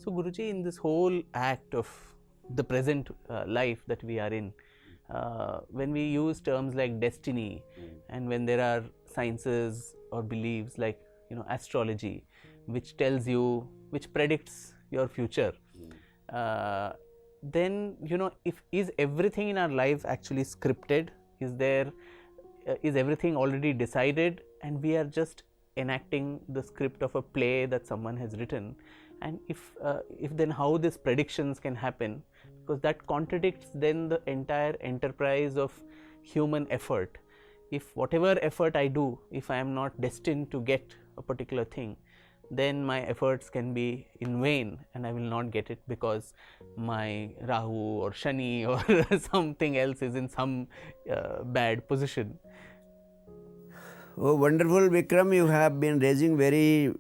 So Guruji, in this whole act of the present life that we are in, when we use terms like destiny, and when there are sciences or beliefs like astrology, which tells you, which predicts your future, then if is everything in our lives actually scripted? Is everything already decided and we are just enacting the script of a play that someone has written? And if then how these predictions can happen, because that contradicts then the entire enterprise of human effort. If whatever effort I do, if I am not destined to get a particular thing, then my efforts can be in vain and I will not get it, because my Rahu or Shani or something else is in some bad position. Oh, wonderful, Vikram. You have been raising very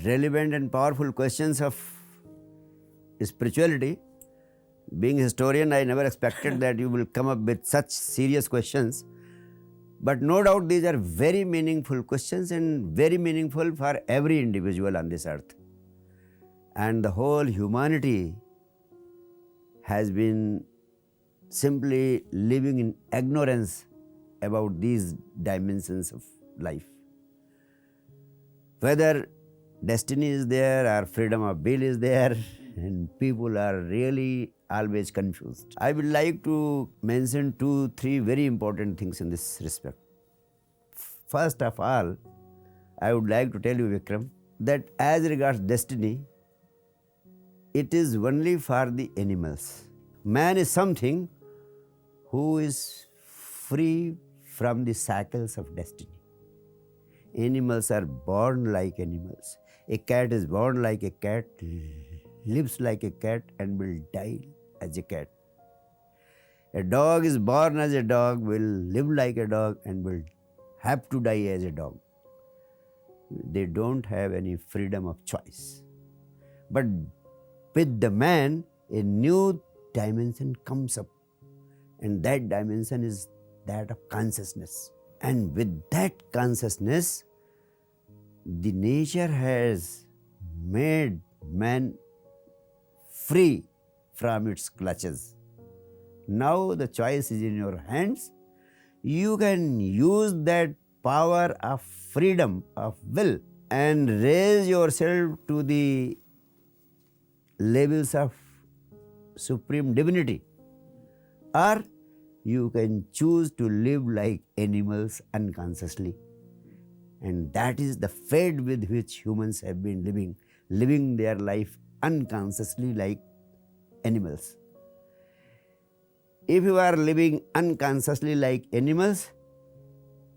relevant and powerful questions of spirituality. Being a historian, I never expected that you will come up with such serious questions. But no doubt these are very meaningful questions and very meaningful for every individual on this earth. And the whole humanity has been simply living in ignorance about these dimensions of life. Whether destiny is there or freedom of will is there, and people are really always confused. I would like to mention 2-3 very important things in this respect. First of all, I would like to tell you, Vikram, that as regards destiny, it is only for the animals. Man is something who is free from the shackles of destiny. Animals are born like animals. A cat is born like a cat, lives like a cat, and will die as a cat. A dog is born as a dog, will live like a dog, and will have to die as a dog. They don't have any freedom of choice. But with the man, a new dimension comes up, and that dimension is that of consciousness. And with that consciousness, the nature has made man free from its clutches. Now the choice is in your hands. You can use that power of freedom of will and raise yourself to the levels of supreme divinity, or you can choose to live like animals unconsciously. And that is the fate with which humans have been living their life unconsciously like animals. If you are living unconsciously like animals,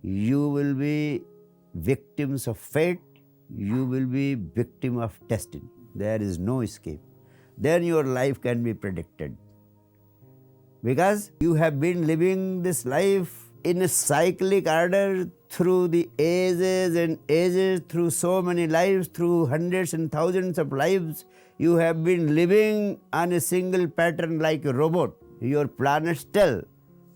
you will be victims of fate, you will be victim of destiny. There is no escape. Then your life can be predicted. Because you have been living this life in a cyclic order through the ages and ages, through so many lives, through hundreds and thousands of lives. You have been living on a single pattern like a robot. Your planets tell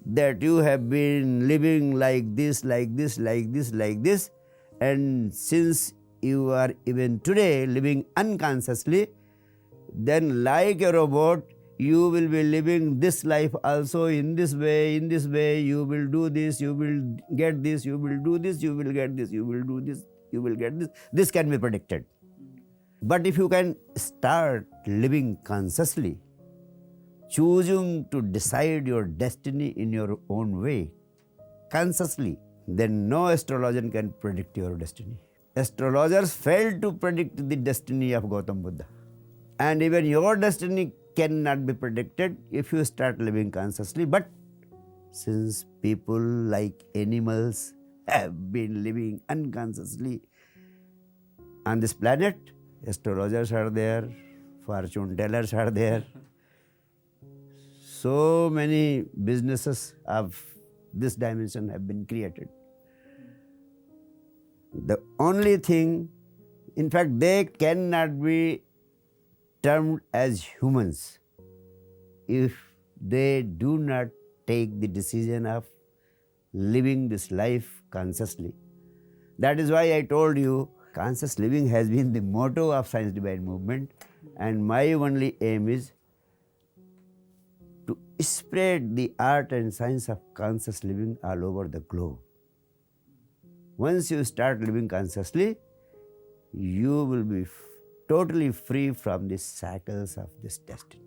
that you have been living like this, like this, like this, like this. And since you are even today living unconsciously, then like a robot, you will be living this life also in this way, you will do this, you will get this, you will do this, you will get this, you will do this, you will get this. This can be predicted. But if you can start living consciously, choosing to decide your destiny in your own way, consciously, then no astrologer can predict your destiny. Astrologers failed to predict the destiny of Gautam Buddha. And even your destiny cannot be predicted if you start living consciously. But since people like animals have been living unconsciously on this planet, astrologers are there, fortune tellers are there. So many businesses of this dimension have been created. The only thing, in fact, they cannot be termed as humans if they do not take the decision of living this life consciously. That is why I told you, conscious living has been the motto of Science Divine Movement, And my only aim is to spread the art and science of conscious living all over the globe. Once you start living consciously, you will be totally free from the shackles of this destiny.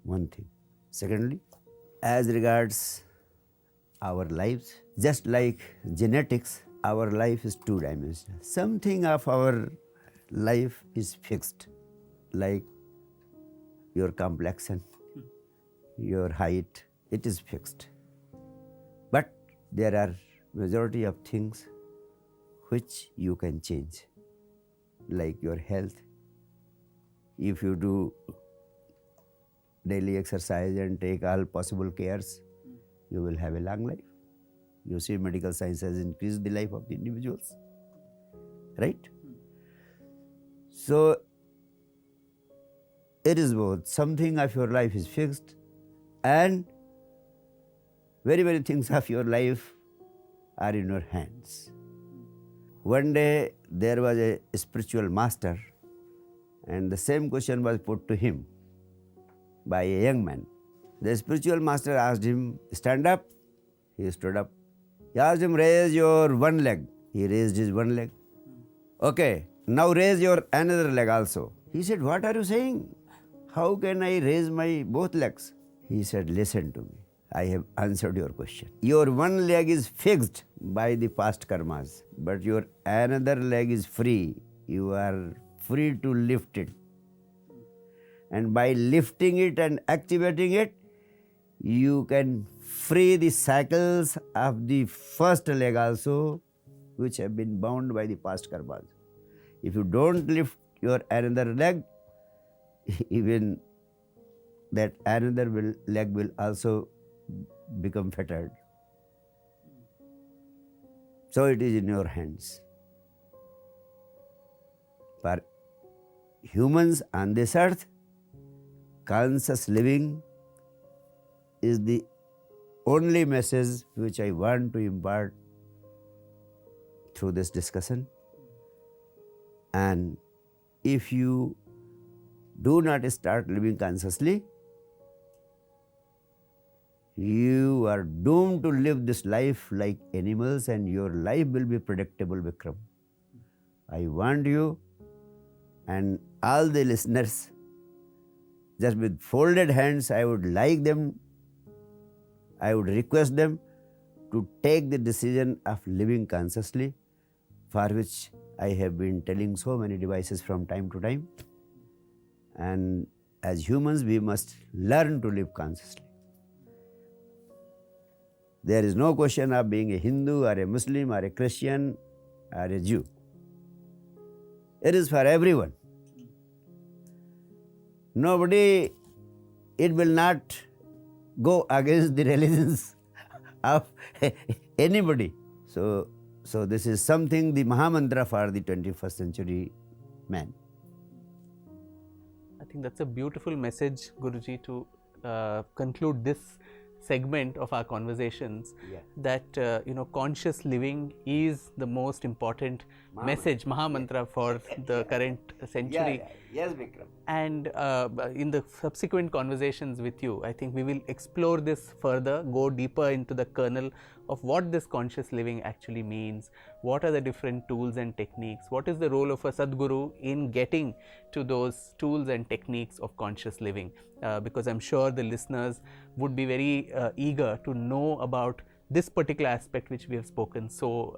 One thing. Secondly, as regards our lives, just like genetics, our life is two-dimensional. Something of our life is fixed, like your complexion, your height, it is fixed. But there are majority of things which you can change, like your health. If you do daily exercise and take all possible cares, you will have a long life. You see, medical science has increased the life of the individuals, right? So, it is both. Something of your life is fixed, and very many things of your life are in your hands. One day there was a spiritual master, and the same question was put to him by a young man. The spiritual master asked him, stand up. He stood up. He asked him, raise your one leg. He raised his one leg. Okay, now raise your another leg also. He said, what are you saying? How can I raise my both legs? He said, listen to me. I have answered your question. Your one leg is fixed by the past karmas, but your another leg is free. You are free to lift it. And by lifting it and activating it, you can free the shackles of the first leg also, which have been bound by the past karmas. If you don't lift your another leg, even that another leg will also become fettered. So it is in your hands. For humans on this earth, conscious living is the only message which I want to impart through this discussion. And if you do not start living consciously, you are doomed to live this life like animals, and your life will be predictable, Vikram. I want you and all the listeners, just with folded hands, I would request them to take the decision of living consciously, for which I have been telling so many devices from time to time. And as humans, we must learn to live consciously. There is no question of being a Hindu or a Muslim or a Christian or a Jew. It is for everyone. Nobody, it will not go against the religions of anybody. So this is something, the Mahamantra for the 21st century man. I think that's a beautiful message, Guruji, to conclude this segment of our conversations. Yeah. That conscious living is the most important message, Mahamantra, for the current century. Yes, Vikram. And in the subsequent conversations with you, I think we will explore this further, go deeper into the kernel of what this conscious living actually means, what are the different tools and techniques, what is the role of a Sadguru in getting to those tools and techniques of conscious living, because I'm sure the listeners would be very eager to know about this particular aspect which we have spoken so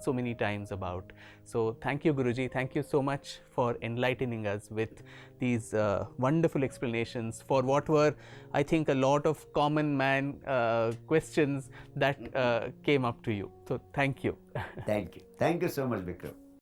many times about. So thank you, Guruji. Thank you so much for enlightening us with these wonderful explanations for what were, I think, a lot of common man questions that came up to you. So thank you. Thank you. Thank you so much, Vikram.